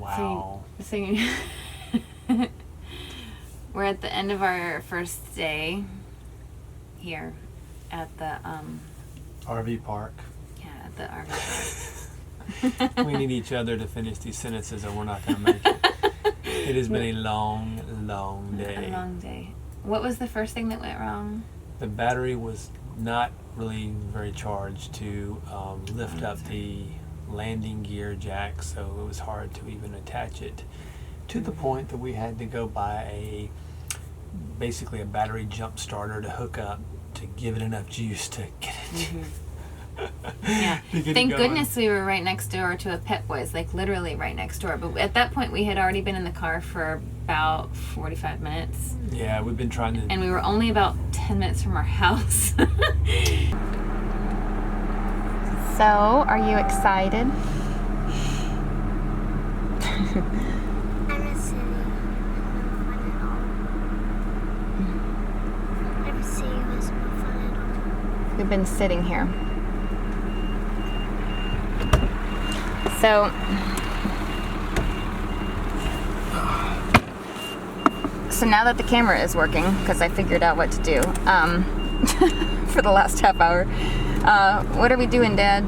Wow. So we're at the end of our first day here at the RV park. yeah, at the RV park. We need each other to finish these sentences or we're not going to make it. It has been a long day. A long day. What was the first thing that went wrong? The battery was not really very charged to lift up the landing gear jack, so it was hard to even attach it, to the point that we had to go buy basically a battery jump starter to hook up to give it enough juice to get it. Yeah. Thank goodness we were right next door to a Pet Boys, like literally right next door. But at that point, we had already been in the car for about 45 minutes. Yeah, we've been trying to. And we were only about 10 minutes from our house. So, are you excited? I'm a city. Every city was no fun at all. We've been sitting here. So now that the camera is working, because I figured out what to do for the last half hour, what are we doing, Dad?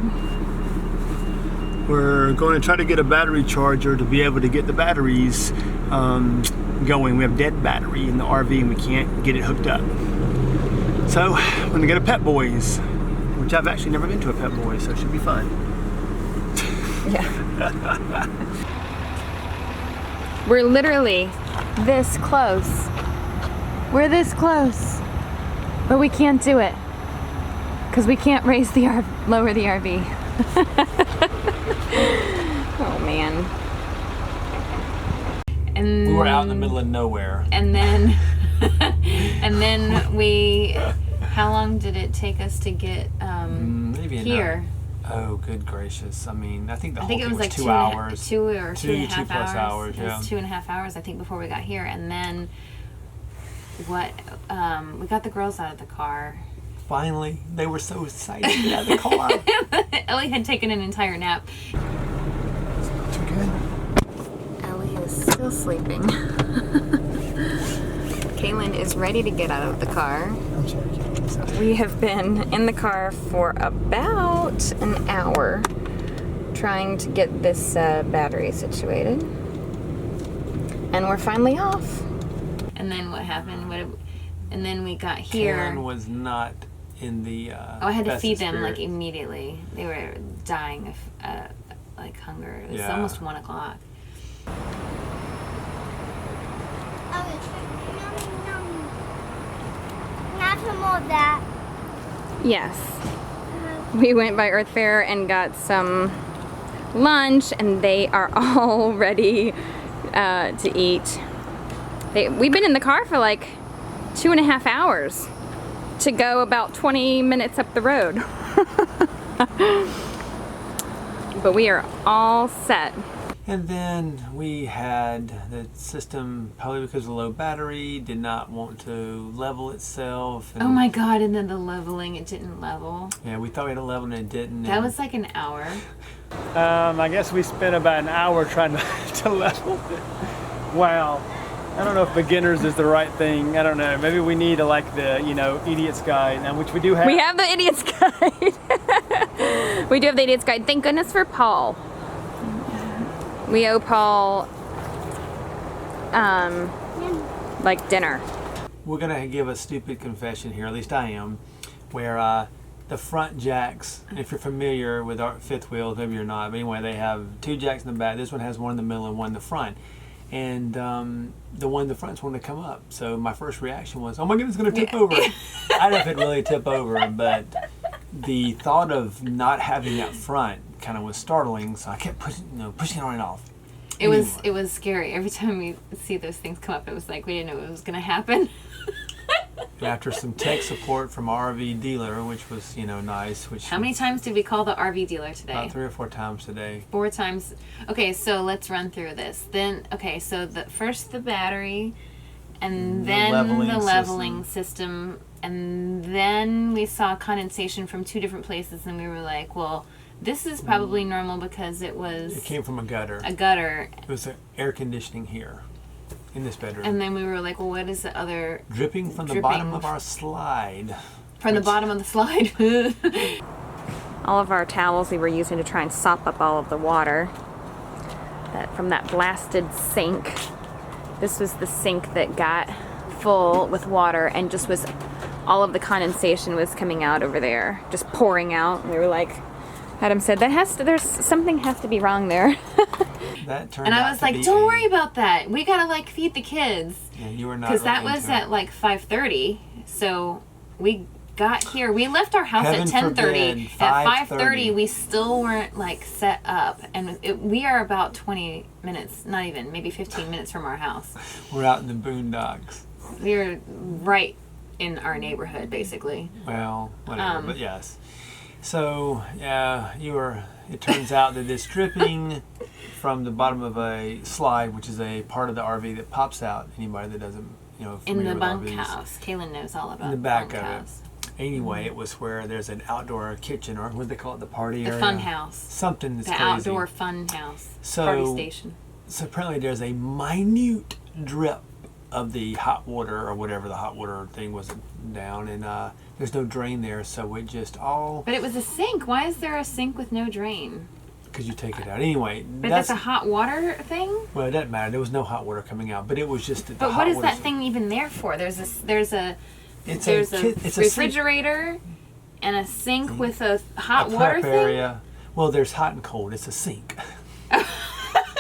We're going to try to get a battery charger to be able to get the batteries going. We have dead battery in the RV and we can't get it hooked up. So we're going to go to Pet Boys, which I've actually never been to a Pet Boys, so it should be fun. Yeah. We're literally this close. We're this close, but we can't do it because we can't lower the RV. Oh man. And We were out in the middle of nowhere. And then, how long did it take us to get Maybe here? Oh, good gracious. I mean, I think the whole thing it was like 2 hours. Two or two and a half plus hours. It was 2.5 hours, I think, before we got here. And then we got the girls out of the car. Finally, they were so excited to get out of the car. Ellie had taken an entire nap. Too good. Ellie is still sleeping. Kaylin is ready to get out of the car. I'm sorry, We have been in the car for about an hour trying to get this battery situated. And we're finally off. And then what happened? And then we got here. Kaylin was not in the I had to best feed them spirit. like immediately. They were dying of like hunger. It was almost 1 o'clock. Not some more of that. Yes. We went by Earth Fair and got some lunch, and they are all ready to eat. We've been in the car for like 2.5 hours to go about 20 minutes up the road. But we are all set. And then we had the system, probably because of low battery, did not want to level itself. And Oh my god, and then the leveling, it didn't level. yeah, we thought we had a level and it didn't. That and was like an hour. I guess we spent about an hour trying to level it. Wow. I don't know if beginners is the right thing. I don't know. Maybe we need like the, idiot's guide, and which we do have. We have the idiot's guide. We do have the idiot's guide. Thank goodness for Paul. We owe Paul like dinner. We're gonna give a stupid confession here, at least I am, where the front jacks, if you're familiar with our fifth wheels, maybe you're not, but anyway, they have 2 jacks in the back. This one has one in the middle and one in the front. And the one in the front's wanting to come up. So my first reaction was, oh my goodness, it's gonna tip over. I don't know if it really tip over, but the thought of not having that front kind of was startling, so I kept pushing it on and off. It was scary. Every time we see those things come up, it was like we didn't know what was going to happen. After some tech support from our RV dealer, which was nice. How many times did we call the RV dealer today? About 3 or 4 times today. 4 times. Okay, so let's run through this. Then so first the battery, and then the leveling system, and then we saw condensation from 2 different places, and we were like, well, This is probably normal because it was It came from a gutter. a gutter. It was air conditioning here in this bedroom. And then we were like, well, what is the other... Dripping from the bottom of our slide. From the bottom of the slide. All of our towels we were using to try and sop up all of the water from that blasted sink. This was the sink that got full with water and just was, all of the condensation was coming out over there, just pouring out. We were like, Adam said, there's something has to be wrong there. That turned And out I was to like, be don't worry about that. We gotta like feed the kids. Yeah, you were not Because that really was into at it. like 5:30. So we got here. We left our house Heaven at 10:30. forbid, At 5:30 5:30, we still weren't like set up, and we are about 20 minutes, not even, maybe 15 minutes from our house. We're out in the boondocks. We're right in our neighborhood, basically. Well, whatever, but yes. So, yeah, it turns out that it's dripping from the bottom of a slide, which is a part of the RV that pops out. Anybody that doesn't, In familiar the with RVs. bunkhouse. Kaylin knows all about In the back of it. bunkhouse. Anyway, it was where there's an outdoor kitchen, or what do they call it, the party The area? fun house. Something that's The crazy. outdoor fun house. So- Party station. So apparently there's a minute drip of the hot water, or whatever the hot water thing was down, and there's no drain there, so it just all... But it was a sink. Why is there a sink with no drain? Because you take it out. Anyway, But that's a hot water thing? Well, it doesn't matter. There was no hot water coming out, but it was just that the But hot what is water that thing even there for? There's a It's a refrigerator and a sink with a hot water prep thing. area. Well, there's hot and cold. It's a sink.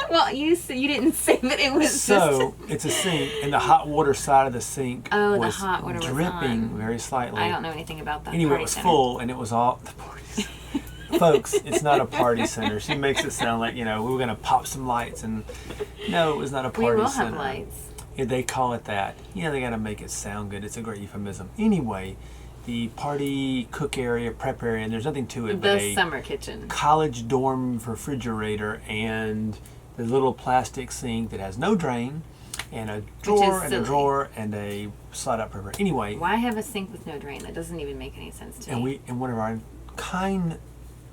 Well, you didn't say that it was So it's a sink, and the hot water side of the sink Oh, the was hot water was dripping on. very slightly. I don't know anything about that. Anyway, party it was center. full, and it was all the parties. Folks, it's not a party center. She makes it sound like, we were going to pop some lights, and no, it was not a We party will center. have lights. Yeah, they call it that. They got to make it sound good. It's a great euphemism. Anyway, the party cook area, prep area, and there's nothing to it but The a summer kitchen. college dorm refrigerator and the little plastic sink that has no drain, and a drawer and a silly. drawer and a slide-out prepper. Anyway, Why have a sink with no drain? That doesn't even make any sense to me. and one of our kind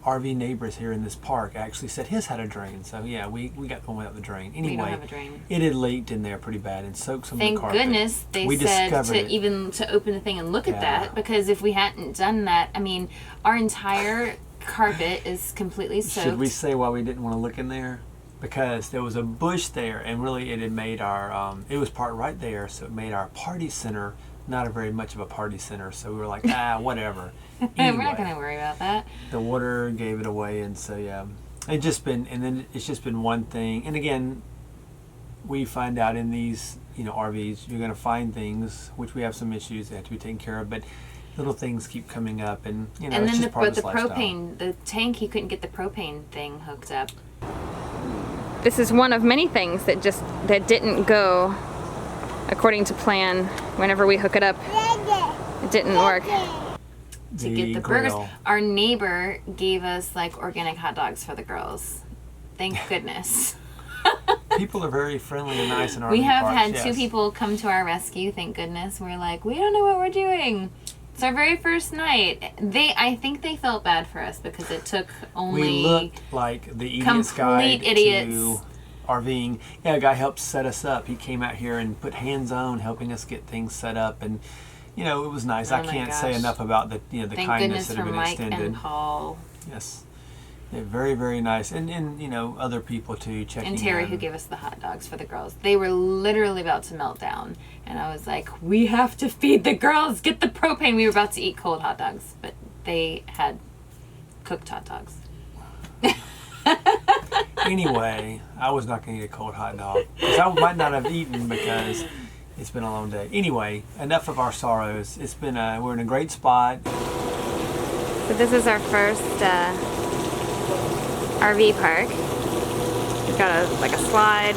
RV neighbors here in this park actually said his had a drain. So yeah, we got one without the drain. Anyway, We don't have a drain. it had leaked in there pretty bad and soaked some of Thank the carpet. goodness they We said discovered to it. to open the thing and look at Yeah. that, because if we hadn't done that, I mean, our entire carpet is completely soaked. Should we say why we didn't want to look in there? Because there was a bush there, and really it had made our, it was parked right there, so it made our party center not a very much of a party center. So we were like, whatever. Anyway, We're not going to worry about that. the water gave it away, and so yeah, it's just been one thing. And again, we find out in these, RVs, you're going to find things, which we have some issues that have to be taken care of, but little things keep coming up, and And it's then just part of the this lifestyle. propane, the tank, you couldn't get the propane thing hooked up. This is one of many things that didn't go according to plan. Whenever we hook it up, it didn't work. To get the burgers, grill. our neighbor gave us like organic hot dogs for the girls. Thank goodness. People are very friendly and nice in our We have parks, had yes. two people come to our rescue. Thank goodness. We're like, we don't know what we're doing. It's our very first night. I think they felt bad for us because it took only. We looked like the idiot's guide complete idiots. to RVing. Yeah, a guy helped set us up. He came out here and put hands on, helping us get things set up, and it was nice. Oh I my can't say gosh. enough about the Thank kindness goodness that for have been Mike extended. and Paul Yes, they're very, very nice, and other people too checking and Terry, in. who gave us the hot dogs for the girls. They were literally about to melt down, and I was like, we have to feed the girls. Get the propane. We were about to eat cold hot dogs, but they had cooked hot dogs. Anyway, I was not going to eat a cold hot dog because I might not have eaten because it's been a long day. Anyway, enough of our sorrows. It's been we're in a great spot. So this is our first RV park. We've got a slide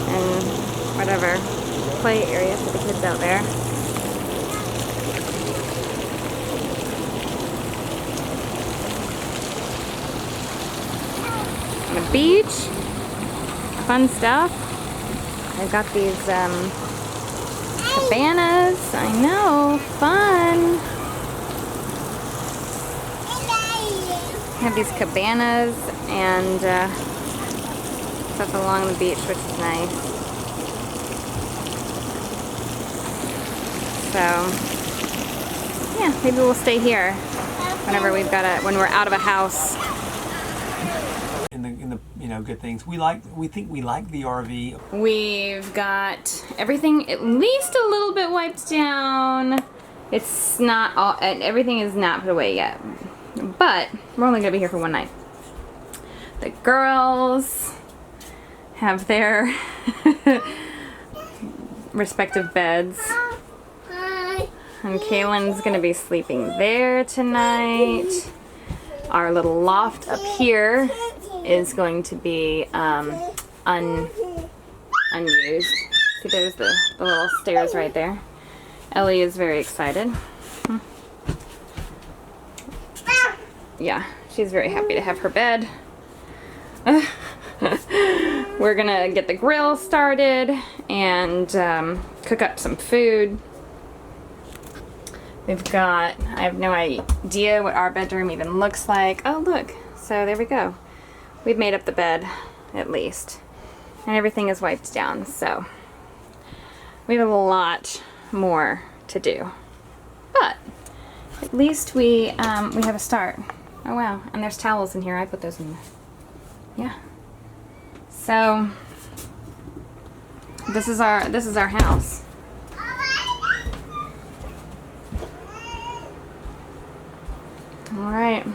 and whatever play area for the kids out there. And a beach, fun stuff. I've got these cabanas. I know, fun. have these cabanas and stuff along the beach, which is nice. So, yeah, maybe we'll stay here whenever when we're out of a house. In the you know, good things. We think we like the RV. We've got everything at least a little bit wiped down. It's not all, and everything is not put away yet. But we're only gonna be here for one night. The girls have their respective beds. And Kaylin's gonna be sleeping there tonight. Our little loft up here is going to be unused. See, there's the little stairs right there. Ellie is very excited. Yeah, she's very happy to have her bed. We're gonna get the grill started and cook up some food. I have no idea what our bedroom even looks like. Oh, look. So there we go. We've made up the bed, at least. And everything is wiped down, so we have a lot more to do. But at least we have a start. Oh, wow. And there's towels in here. I put those in there. Yeah. So this is our house. All right. Of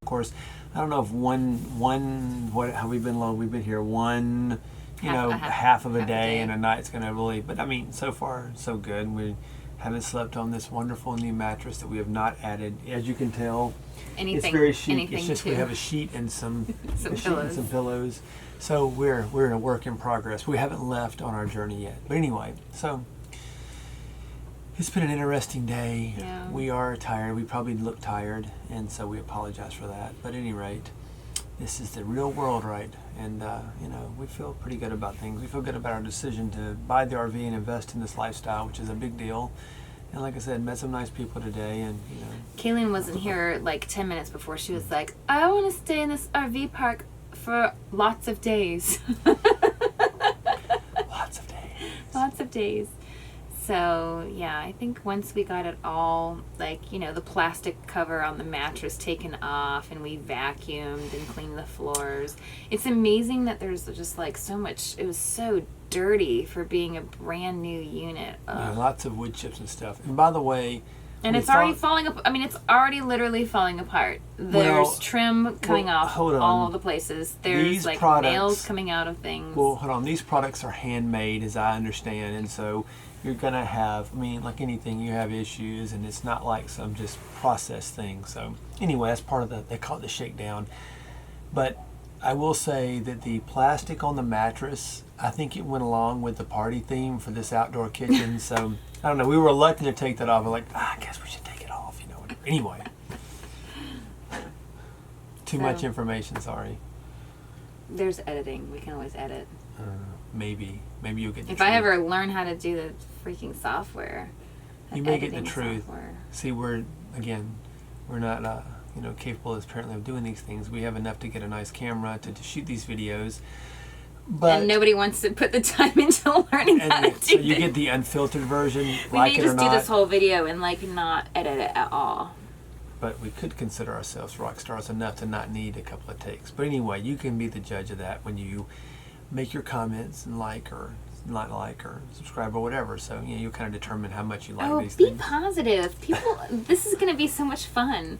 course, I don't know if what have we been long? We've been here one, half of a day and a night's gonna really. But I mean, so far so good. We haven't slept on this wonderful new mattress that we have not added. As you can tell, it's very chic. It's just we have a sheet and some pillows. So we're a work in progress. We haven't left on our journey yet. But anyway, so. It's been an interesting day. Yeah. We are tired. We probably look tired, and so we apologize for that. But at any rate, this is the real world, right? And, we feel pretty good about things. We feel good about our decision to buy the RV and invest in this lifestyle, which is a big deal. And like I said, met some nice people today, and, Kaylin wasn't here like 10 minutes before. She was like, I want to stay in this RV park for lots of days. Lots of days. Lots of days. So, yeah, I think once we got it all, the plastic cover on the mattress taken off and we vacuumed and cleaned the floors. It's amazing that there's just so much, it was so dirty for being a brand new unit. Yeah, lots of wood chips and stuff. And by the way... And it's already falling apart. I mean, it's already literally falling apart. There's trim coming off all of the places. There's nails coming out of things. Well, hold on. These products are handmade, as I understand, and so you're going to have, like anything, you have issues, and it's not like some just processed thing. So anyway, that's part of they call it the shakedown. But I will say that the plastic on the mattress, I think it went along with the party theme for this outdoor kitchen. So I don't know. We were reluctant to take that off. We're like, I guess we should take it off, whatever. Anyway. Too much information, sorry. There's editing. We can always edit. Maybe you'll get the If truth. I ever learn how to do the freaking software. You may get the truth. Software. See, we're not capable apparently of doing these things. We have enough to get a nice camera to shoot these videos. But and nobody wants to put the time into learning how to do so you get the unfiltered version, we may just do this whole video and not edit it at all. But we could consider ourselves rock stars enough to not need a couple of takes. But anyway, you can be the judge of that when you make your comments and like or not like or subscribe or whatever. So you kind of determine how much you like these things. Be positive. People, this is going to be so much fun.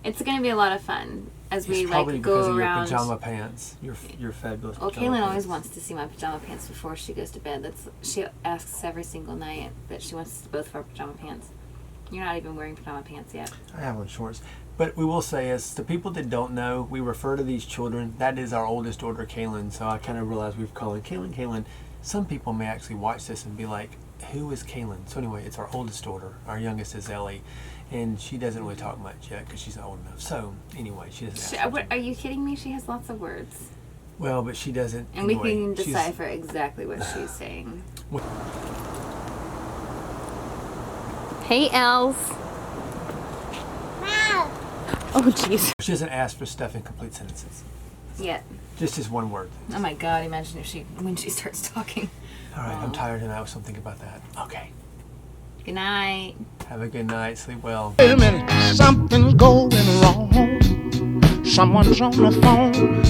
It's going to be a lot of fun as we probably because go of around. your pajama pants. Your fabulous. Well, pajama Kaylin pants. always wants to see my pajama pants before she goes to bed. She asks every single night that she wants to see both of our pajama pants. You're not even wearing pajama pants yet. I have on shorts. But we will say, as the people that don't know, we refer to these children. That is our oldest daughter, Kaylin. So I kind of realized we've called her Kaylin. Some people may actually watch this and be like, who is Kaylin? So anyway, it's our oldest daughter. Our youngest is Ellie. And she doesn't really talk much yet because she's not old enough. So anyway, she doesn't. Are you kidding me? She has lots of words. Well, but she doesn't. And anyway, we can decipher exactly what she's saying. Hey, Els. Wow. Oh, jeez. She doesn't ask for stuff in complete sentences. Yeah. Just one word. Oh my God! Imagine if when she starts talking. All right, I'm tired tonight, so think about that. Okay. Good night. Have a good night. Sleep well. Wait a minute, something's going wrong. Someone's on the phone.